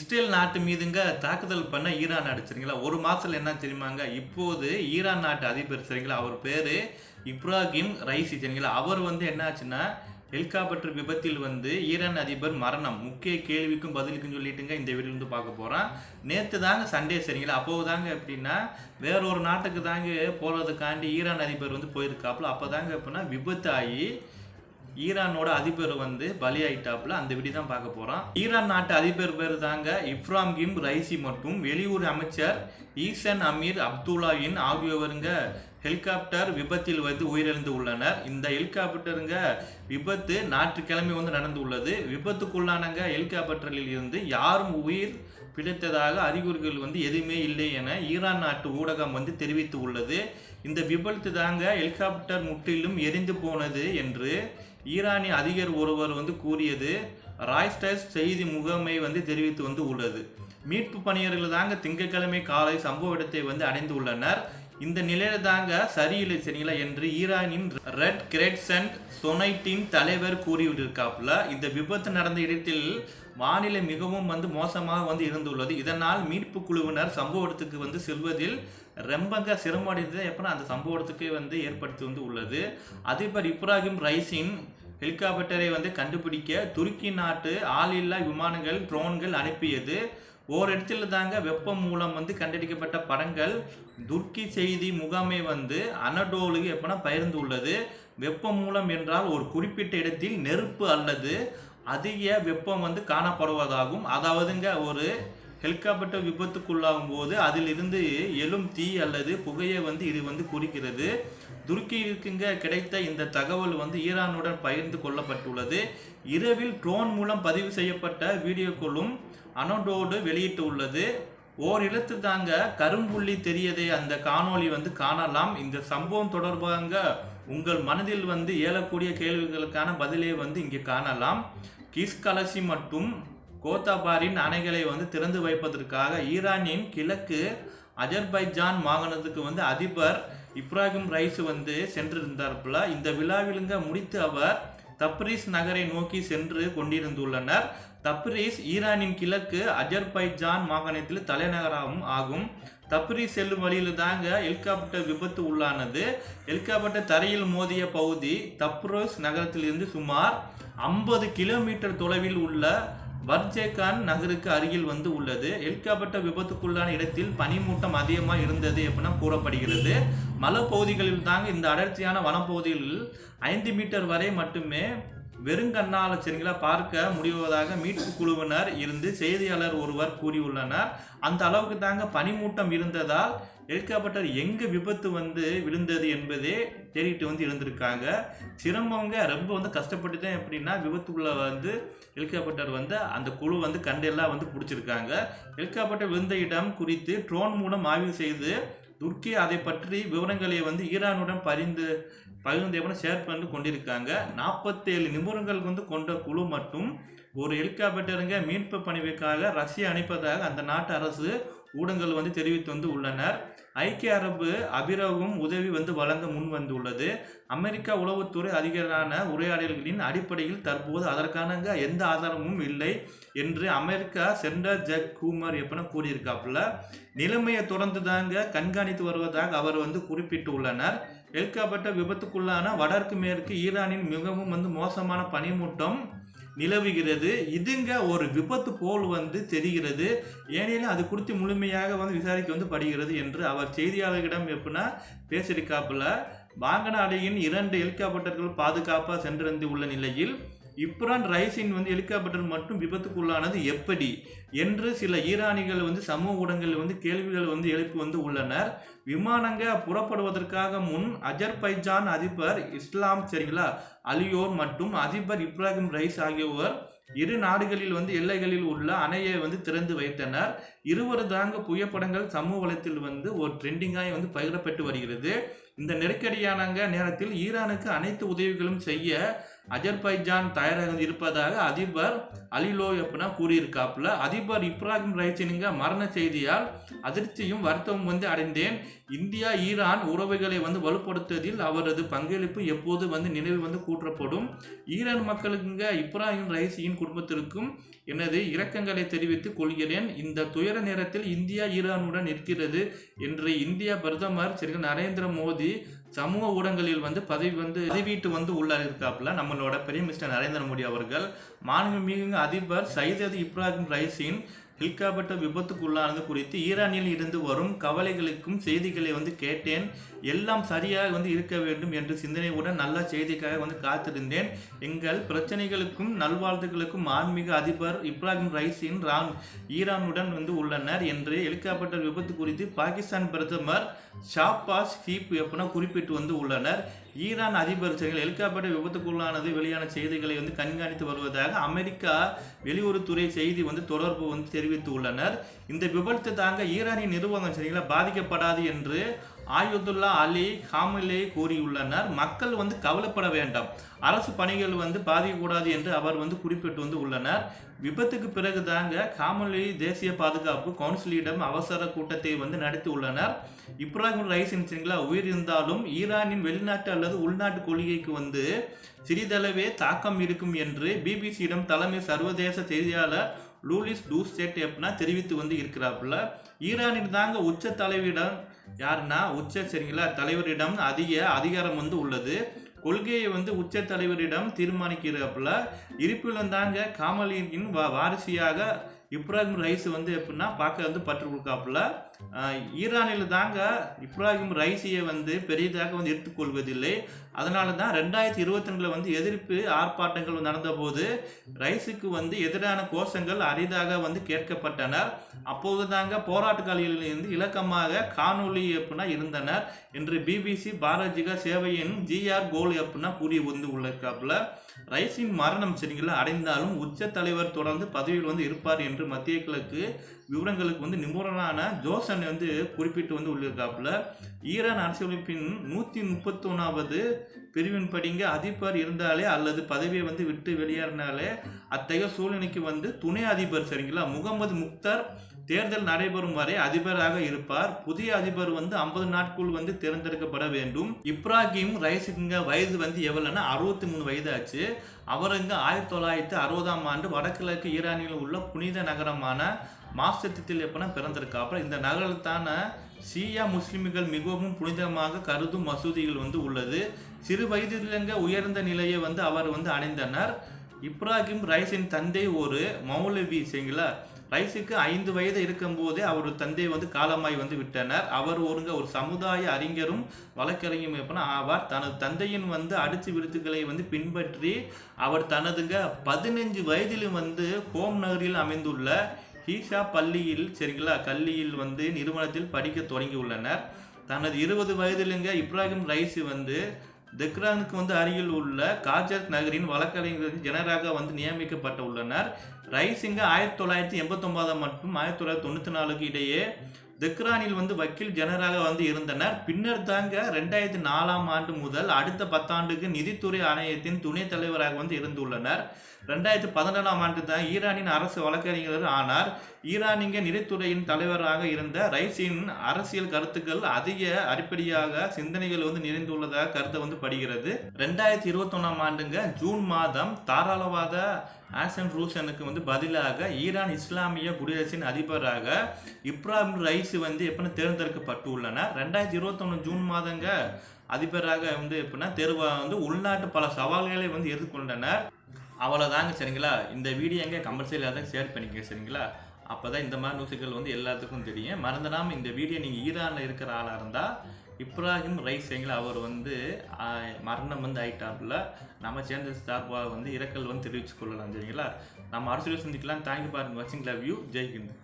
Israel நாட்டு மீதுங்க தாக்குதல் பண்ண ஈரான் நாடு சரிங்களா. ஒரு மாதத்தில் என்ன தெரியுமாங்க, இப்போது ஈரான் நாட்டு அதிபர் சரிங்களா, அவர் பேர் இப்ராஹிம் ரைசி சரிங்களா. அவர் என்ன ஆச்சுன்னா, ஹெலிகாப்டர் விபத்தில் ஈரான் அதிபர் மரணம். முக்கிய கேள்விக்கும் பதிலுக்கும் சொல்லிட்டுங்க இந்த வீடியோ பார்க்க போகிறோம். நேற்று தாங்க சண்டே சரிங்களா. அப்போது தாங்க எப்படின்னா, வேறொரு நாட்டுக்கு தாங்க போகிறதுக்காண்டி ஈரான் அதிபர் போயிருக்காப்புல. அப்போ தாங்க எப்படின்னா விபத்து ஆகி ஈரானோட அதிபர் பலியாயிட்டாப்புல. அந்த வீடியோ தான் பார்க்க போகிறோம். ஈரான் நாட்டு அதிபர் பேர் தாங்க இப்ராஹிம் ரைசி மற்றும் வெளியுறவு அமைச்சர் ஈசன் அமீர் அப்துல்லாவின் ஆகியோருங்க ஹெலிகாப்டர் விபத்தில் உயிரிழந்து உள்ளனர். இந்த ஹெலிகாப்டருங்க விபத்து ஞாயிற்றுக்கிழமை நடந்து உள்ளது. விபத்துக்குள்ளானங்க ஹெலிகாப்டரில் இருந்து யாரும் உயிர் பிழைத்ததாக அறிகுறிகள் எதுவுமே இல்லை என ஈரான் நாட்டு ஊடகம் தெரிவித்து உள்ளது. இந்த விபத்து தாங்க ஹெலிகாப்டர் முற்றிலும் எரிந்து போனது என்று ஈரானிய அதிகாரி ஒருவர் கூறியது ராய்ஸ்டர்ஸ் செய்தி முகமை தெரிவித்து உள்ளது. மீட்பு பணியாளர்கள் தாங்க திங்கட்கிழமை காலை சம்பவ இடத்தை அடைந்து உள்ளனர். இந்த நிலையில தாங்க சரியில்லை சரிங்களா என்று ஈரானின் ரெட் கிரெசன்ட் சொசைட்டியின் தலைவர் கூறியிருக்காப்புல. இந்த விபத்து நடந்த இடத்தில் வானிலை மிகவும் மோசமாக இருந்துள்ளது. இதனால் மீட்பு குழுவினர் சம்பவ இடத்துக்கு செல்வதில் ரொம்பங்க சிரமடைந்தது எப்படின்னா அந்த சம்பவ இடத்துக்கு ஏற்படுத்தி உள்ளது. அதிபர் இப்ராஹிம் ரைசின் ஹெலிகாப்டரை கண்டுபிடிக்க துருக்கி நாட்டு ஆளில்லா விமானங்கள் ட்ரோன்கள் அனுப்பியது. ஓரிடத்தில் தாங்க வெப்பம் மூலம் கண்டெடுக்கப்பட்ட படங்கள் துருக்கி செய்தி முகாமை அனடோலுக்கு எப்படின்னா பகிர்ந்து உள்ளது. வெப்பம் மூலம் என்றால் ஒரு குறிப்பிட்ட இடத்தில் நெருப்பு அல்லது அதிக வெப்பம் காணப்படுவதாகும். அதாவதுங்க ஒரு ஹெலிகாப்டர் விபத்துக்குள்ளாகும் போது அதில் இருந்து எழும் தீ அல்லது புகையை இது குறிக்கிறது. துருக்கியிற்குங்க கிடைத்த இந்த தகவல் ஈரானுடன் பகிர்ந்து கொள்ளப்பட்டுள்ளது. இரவில் ட்ரோன் மூலம் பதிவு செய்யப்பட்ட வீடியோக்களும் அனடோடு வெளியிட்டு உள்ளது. ஓரிடத்து தாங்க கரும்புள்ளி தெரியதை அந்த காணொளி காணலாம். இந்த சம்பவம் தொடர்பாக உங்கள் மனதில் ஏழக்கூடிய கேள்விகளுக்கான பதிலை இங்கே காணலாம். கிஸ்கலசி மற்றும் கோத்தாபாரின் அணைகளை திறந்து வைப்பதற்காக ஈரானின் கிழக்கு அஜர்பைஜான் மாகாணத்துக்கு அதிபர் இப்ராஹிம் ரைஸ் சென்றிருந்தார்புல. இந்த விழாவிலுங்க முடித்து அவர் தப்ரீஸ் நகரை நோக்கி சென்று கொண்டிருந்துள்ளனர். தப்ரீஸ் ஈரானின் கிழக்கு அஜர்பைஜான் மாகாணத்தில் தலைநகராகவும் ஆகும். தப்ரீஸ் செல்லும் வழியில் தாங்க ஹெலிகாப்டர் விபத்து உள்ளானது. ஹெலிகாப்டர் தரையில் மோதிய பகுதி தப்ரோஸ் நகரத்திலிருந்து சுமார் 50 கிலோமீட்டர் தொலைவில் உள்ள பர்ஜேகான் நகருக்கு அருகில் உள்ளது. ஹெலிகாப்டர் விபத்துக்குள்ளான இடத்தில் பனிமூட்டம் அதிகமாக இருந்தது எப்படின்னா கூறப்படுகிறது. மலைப்பகுதிகளில் தாங்க இந்த அடர்த்தியான வனப்பகுதிகளில் 5 மீட்டர் வரை மட்டுமே வெறுங்கண்ணால சரிங்களா பார்க்க முடிவதாக மீட்பு குழுவினர் இருந்து செய்தியாளர் ஒருவர் கூறியுள்ளனர். அந்த அளவுக்கு தாங்க பனிமூட்டம் இருந்ததால் ஹெலிகாப்டர் எங்க விபத்து விழுந்தது என்பதே தேடிட்டு இருந்திருக்காங்க. சிரமங்க ரொம்ப கஷ்டப்பட்டு தான் எப்படின்னா விபத்துக்குள்ள ஹெலிகாப்டர் அந்த குழு கண்டெல்லாம் பிடிச்சிருக்காங்க. ஹெலிகாப்டர் விழுந்த இடம் குறித்து ட்ரோன் மூலம் ஆய்வு செய்து துருக்கி அதை பற்றி விவரங்களை ஈரானுடன் பகிர்ந்து ஷேர் பண்ணி கொண்டிருக்காங்க. 47 நிபுணர்கள் கொண்ட குழு மற்றும் ஒரு ஹெலிகாப்டருங்க மீட்பு பணிக்காக ரஷ்யா அனுப்பதாக அந்த நாட்டு அரசு ஊடகங்கள் தெரிவித்து உள்ளனர். ஐக்கிய அரபு அபிரவும் உதவி வழங்க முன் வந்துள்ளது. அமெரிக்கா உளவுத்துறை அதிகாரியான உரையாடல்களின் அடிப்படையில் தற்போது அதற்கான எந்த ஆதாரமும் இல்லை என்று அமெரிக்கா சென்டர் ஜக் ஹூமர் எப்படின்னா கூறியிருக்காப்புல. நிலைமையை தொடர்ந்து தாங்க கண்காணித்து வருவதாக அவர் குறிப்பிட்டு உள்ளனர். ஹெலிகாப்டர் விபத்துக்குள்ளான வடக்கு மேற்கு ஈரானின் மிகவும் மோசமான பனிமூட்டம் நிலவுகிறது. இதுங்க ஒரு விபத்து போல் தெரிகிறது. ஏனெனில் அது குறித்து முழுமையாக விசாரிக்க படுகிறது என்று அவர் செய்தியாளர்களிடம் எப்படின்னா பேசியிருக்காப்புல. வாங்கனாடியின் 2 ஹெலிகாப்டர்கள் பாதுகாப்பாக சென்றிருந்து உள்ள நிலையில் இப்ரான் ரைசின் ஹெலிகாப்டர் மட்டும் விபத்துக்குள்ளானது எப்படி என்று சில ஈரானிகள் சமூக ஊடகங்கள் கேள்விகள் எழுப்பி உள்ளனர். விமானங்க புறப்படுவதற்காக முன் அஜர்பைஜான் அதிபர் இஸ்லாம் சரிங்களா அலியோர் மற்றும் அதிபர் இப்ராஹிம் ரைஸ் ஆகியோர் இரு நாடுகளில் எல்லைகளில் உள்ள அணையை திறந்து வைத்தனர். இருவர் தாங்க புகைப்படங்கள் சமூக வலைத்தில் ஒரு ட்ரெண்டிங்காக பகிரப்பட்டு வருகிறது. இந்த நெருக்கடியான நேரத்தில் ஈரானுக்கு அனைத்து உதவிகளும் செய்ய அஜர்பைஜான் தயாராக இருப்பதாக அதிபர் அலிலோவ் எப்படின்னா கூறியிருக்காப்புல. அதிபர் இப்ராஹிம் ரைசினிங்க மரண செய்தியால் அதிர்ச்சியும் வருத்தமும் வந்து அடைந்தேன். இந்தியா ஈரான் உறவுகளை வந்து வலுப்படுத்துவதில் அவரது பங்களிப்பு எப்போது வந்து நினைவு வந்து கூற்றப்படும். ஈரான் மக்களுக்குங்க இப்ராஹிம் ரைசியின் குடும்பத்திற்கும் எனது இரக்கங்களை தெரிவித்துக் கொள்கிறேன். இந்த துயர நேரத்தில் இந்தியா ஈரானுடன் நிற்கிறது என்று இந்திய பிரதமர் திரு நரேந்திர மோடி சமூக ஊடகங்களில் வந்து பதிவிட்டு வந்து இருக்காப்புல. நம்மளோட பெரிய மிஸ்டர் நரேந்திர மோடி அவர்கள் மாண்புமிகு அதிபர் சையத் இப்ராஹிம் ரைசின் ஹெலிகாப்டர் விபத்துக்குள்ளானது குறித்து ஈரானில் இருந்து வரும் கவலைகளுக்கும் செய்திகளை வந்து கேட்டேன். எல்லாம் சரியாக வந்து இருக்க வேண்டும் என்று சிந்தனையுடன் நல்ல செய்திக்காக வந்து காத்திருந்தேன். எங்கள் பிரச்சனைகளுக்கும் நல்வாழ்த்துக்களுக்கும் ஆன்மீக அதிபர் இப்ராஹிம் ரைசின் ஈரானுடன் வந்து உள்ளனர் என்று ஹெலிகாப்டர் விபத்து குறித்து பாகிஸ்தான் பிரதமர் ஷாபாஸ் ஷரீப் எப்படின்னா குறிப்பிட்டு வந்து உள்ளனர். ஈரான் அதிபர் ஹெலிகாப்டர் விபத்துக்குள்ளானது வெளியான செய்திகளை வந்து கண்காணித்து வருவதாக அமெரிக்கா வெளியுறவுத்துறை செய்தி வந்து தொடர்பு வந்து தெரிவித்து உள்ளனர். இந்த விபத்து தாங்க ஈரானின் நிறுவனம் சரிங்களா பாதிக்கப்படாது என்று ஆயுதுல்லா அலி ஹாமிலே கூறியுள்ளனர். மக்கள் வந்து கவலைப்பட வேண்டாம், அரசு பணிகள் வந்து பாதிக்கக்கூடாது என்று அவர் வந்து குறிப்பிட்டு வந்து உள்ளனர். விபத்துக்கு பிறகு தாங்க காமலி தேசிய பாதுகாப்பு கவுன்சிலிடம் அவசர கூட்டத்தை வந்து நடத்தி உள்ளனர். இப்ராஹிம் ரைசின் உயிர் இருந்தாலும் ஈரானின் வெளிநாட்டு அல்லது உள்நாட்டு கொள்கைக்கு வந்து சிறிதளவே தாக்கம் இருக்கும் என்று பிபிசியிடம் தலைமை சர்வதேச செய்தியாளர் லூலிஸ் டூஸ்டேட் எப்படின்னா தெரிவித்து வந்து இருக்கிறாப்புல. ஈரானின் தாங்க உச்ச தலைவரிடம் யாருன்னா தலைவரிடம் அதிக அதிகாரம் வந்து உள்ளது. கொள்கையை வந்து உச்ச தலைவரிடம் தீர்மானிக்கிறாப்புல. இருப்பிலும் தாங்க காமலியின் வாரிசியாக இப்ராஹிம் ரைசி வந்து எப்படின்னா பார்க்க வந்து பற்று கொடுக்காப்புல. ஈரானில் தாங்க இப்ராஹிம் ரைசியை வந்து பெரியதாக வந்து எடுத்துக்கொள்வதில்லை. அதனால தான் 2022 வந்து எதிர்ப்பு ஆர்ப்பாட்டங்கள் நடந்தபோது ரைஸுக்கு வந்து எதிரான கோஷங்கள் அரிதாக வந்து கேட்கப்பட்டனர். அப்போது தாங்க போராட்டக்காரர்களிலிருந்து இலக்கமாக காணொலி எப்படின்னா இருந்தனர் என்று பிபிசி பாரதிக சேவையின் ஜிஆர் கோல் எப்படின்னா கூறி வந்து உள்ளாப்புல. ரைஸின் மரணம் சரிங்களா அடைந்தாலும் உச்ச தலைவர் தொடர்ந்து பதவியில் வந்து இருப்பார் என்று மத்திய கிழக்கு விவரங்களுக்கு வந்து நிபுணரான ஜோசன் வந்து குறிப்பிட்டு வந்து உள்ளிருக்காப்புல. ஈரான் அரசியலமைப்பின் 131வது பிரிவின் படிங்க அதிபர் இருந்தாலே அல்லது பதவியை வந்து விட்டு வெளியேறினாலே அத்தகைய சூழ்நிலைக்கு வந்து துணை அதிபர் சரிங்களா முகமது முக்தார் தேர்தல் நடைபெறும் வரை அதிபராக இருப்பார். புதிய அதிபர் வந்து 50 நாட்களுக்குள் வந்து தேர்ந்தெடுக்கப்பட வேண்டும். இப்ராஹிம் ரைஸுங்க வயது வந்து எவ்வளவுன்னா 63 வயது ஆச்சு. அவருங்க 1960ஆம் ஆண்டு வடகிழக்கு ஈரானில் உள்ள புனித நகரமான மாஸ்கத்தில் எப்படின்னா பிறந்திருக்காப்புல. இந்த நகரத்தான ஷியா முஸ்லிம்கள் மிகவும் புனிதமாக கருதும் மசூதிகள் வந்து உள்ளது. சிறு வயதிலிருங்க உயர்ந்த நிலையை வந்து அவர் வந்து அடைந்தனர். இப்ராஹிம் ரைஸின் தந்தை ஒரு மௌலவி சரிங்களா. ரைஸுக்கு 5 வயது இருக்கும் போதே அவர் தந்தை வந்து காலமாய் வந்து விட்டனர். அவர் ஒரு சமுதாய அறிஞரும் வழக்கறிஞரும் எப்படின்னா ஆவார். தனது தந்தையின் வந்து அடிச்சு விருத்துக்களை வந்து பின்பற்றி அவர் தனதுங்க 15 வயதிலும் வந்து ஹோம் நகரில் அமைந்துள்ள ஹீஷா பள்ளியில் சரிங்களா கல்லியில் வந்து நிறுவனத்தில் படிக்க தொடங்கி உள்ளனர். தனது 20 வயதிலுங்க இப்ராஹிம் ரைசி வந்து தெஹ்ரானுக்கு வந்து அருகில் உள்ள காஜத் நகரின் வழக்கறிஞர் ஜெனராக வந்து நியமிக்கப்பட்டு உள்ளனர். ரைசிங்க 1989 மற்றும் 1994 இடையே தெஹ்ரானில் வந்து வக்கீல் ஜெனராக வந்து இருந்தனர். பின்னர் தாங்க 2004ஆம் ஆண்டு முதல் அடுத்த 10 ஆண்டுக்கு நிதித்துறை ஆணையத்தின் துணைத் தலைவராக வந்து இருந்துள்ளனர். 2017ஆம் ஆண்டு தான் ஈரானின் அரசு வழக்கறிஞர் ஆனார். ஈரானிய நிதித்துறையின் தலைவராக இருந்த ரைசின் அரசியல் கருத்துக்கள் அதிக அடிப்படையாக சிந்தனைகள் வந்து நிறைந்துள்ளதாக கருத்து வந்து படுகிறது. 2021ஆம் ஆண்டுங்க ஜூன் மாதம் தாராளவாத ஹாசன் ரூசனுக்கு வந்து பதிலாக ஈரான் இஸ்லாமிய குடியரசின் அதிபராக இப்ராஹிம் ரைசி வந்து எப்படின்னா தேர்ந்தெடுக்கப்பட்டு உள்ளனர். 2021 ஜூன் மாதங்க அதிபராக வந்து எப்படின்னா தேர்வாக வந்து உள்நாட்டு பல சவால்களை வந்து எதிர்கொண்டனர். அவ்வளோதாங்க சரிங்களா. இந்த வீடியோ எங்கே கம்பல்சரி எல்லாத்தையும் ஷேர் பண்ணிக்க சரிங்களா. அப்போ தான் இந்த மாதிரி நியூஸுகள் வந்து எல்லாத்துக்கும் தெரியும். மறந்துடாமல் இந்த வீடியோ நீங்கள் ஈரானில் இருக்கிற ஆளாக இருந்தால் இப்ராஹிம் ரைஸிங்களா அவர் வந்து மரணம் வந்து ஆயிட்டாப்புல. நம்ம சேர்ந்த சார்பாக வந்து இரக்கல் வந்து தெரிவித்து கொள்ளலாம் சரிங்களா. நம்ம அரசியல் சந்திக்கலாம். தேங்க்யூ ஃபார் வாட்சிங். Love you. ஜெய் ஹிந்த்.